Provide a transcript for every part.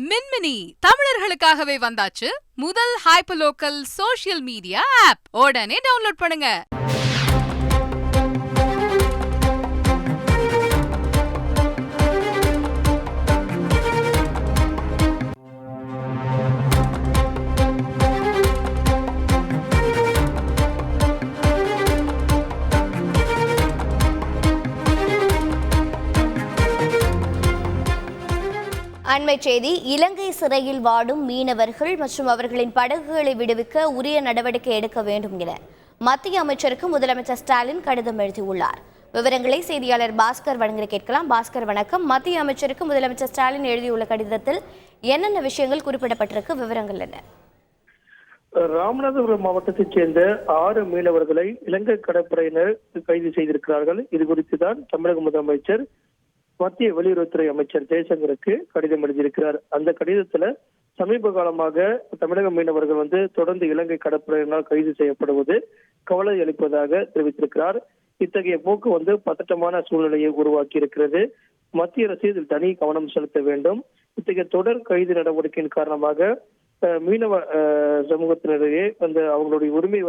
மின்மினி தமிழர்களுக்காகவே வந்தாச்சு முதல் hyper local social media app. உடனே டவுன்லோட் பண்ணுங்க. அண்மை செய்தி: இலங்கை சிறையில் வாடும் மீனவர்கள் மற்றும் அவர்களின் படகுகளை விடுவிக்க உரிய நடவடிக்கை எடுக்க வேண்டும் என மத்திய அமைச்சருக்கு முதலமைச்சர் ஸ்டாலின் கடிதம் எழுதியுள்ளார். விவரங்களை செய்தியாளர் பாஸ்கர் வழங்க கேட்கலாம். பாஸ்கர், வணக்கம். மத்திய அமைச்சருக்கு முதலமைச்சர் ஸ்டாலின் எழுதியுள்ள கடிதத்தில் என்னென்ன விஷயங்கள் குறிப்பிடப்பட்டிருக்கு? விவரங்கள் என்ன? ராமநாதபுரம் மாவட்டத்தைச் சேர்ந்த 6 மீனவர்களை இலங்கை கடற்படையினர் கைது செய்திருக்கிறார்கள். இது குறித்து தான் தமிழக முதலமைச்சர் மத்திய வெளியுறவுத்துறை அமைச்சர் ஜெய்சங்கருக்கு கடிதம் எழுதியிருக்கிறார். அந்த கடிதத்துல சமீப காலமாக தமிழக மீனவர்கள் தொடர்ந்து இலங்கை கடற்படையினால் கைது செய்யப்படுவது கவலை அளிப்பதாக தெரிவித்திருக்கிறார். இத்தகைய போக்கு பதட்டமான சூழ்நிலையை உருவாக்கி இருக்கிறது. மத்திய அரசு இதில் தனி கவனம் செலுத்த வேண்டும். இத்தகைய தொடர் கைது நடவடிக்கையின் காரணமாக மீனவ சமூகத்தினரையே அவங்களுடைய உரிமை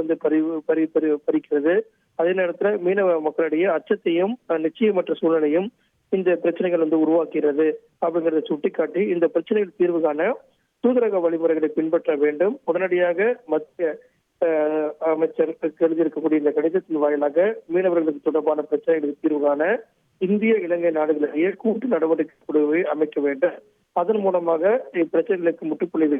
பறிக்கிறது. அதே நேரத்தில் மீனவ மக்களிடையே அச்சத்தையும் நிச்சயமற்ற சூழ்நிலையும் இந்த பிரச்சனைகள் உருவாக்குகிறது அப்படிங்கறத சுட்டிக்காட்டி இந்த பிரச்சனைகள் தீர்வு காண தூதரக வழிமுறைகளை பின்பற்ற வேண்டும். உடனடியாக மத்திய அமைச்சர் எழுதியிருக்கக்கூடிய இந்த கடிதத்தின் வாயிலாக மீனவர்களுக்கு தொடர்பான பிரச்சனைகளுக்கு தீர்வு காண இந்திய இலங்கை நாடுகளிடையே கூட்டு நடவடிக்கை குழுவை அமைக்க வேண்டும். அதன் மூலமாக இப்பிரச்சனைகளுக்கு முற்றுப்புள்ளி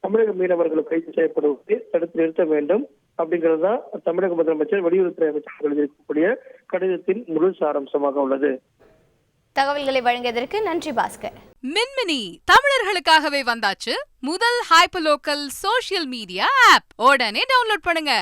தமிழக மீனவர்கள் கைது செய்யப்படுவதை தடுத்து நிறுத்த வேண்டும் அப்படிங்கிறது தான் தமிழக முதலமைச்சர் வெளியுறவுத்துறை அமைச்சர் எழுதியிருக்கக்கூடிய கடிதத்தின் முழு சாராம்சமாக உள்ளது. தகவல்களை வழங்கியதற்கு நன்றி பாஸ்கர். மின்மினி தமிழர்களுக்காகவே வந்தாச்சு முதல் hyper local social media app. உடனே டவுன்லோட் பண்ணுங்க.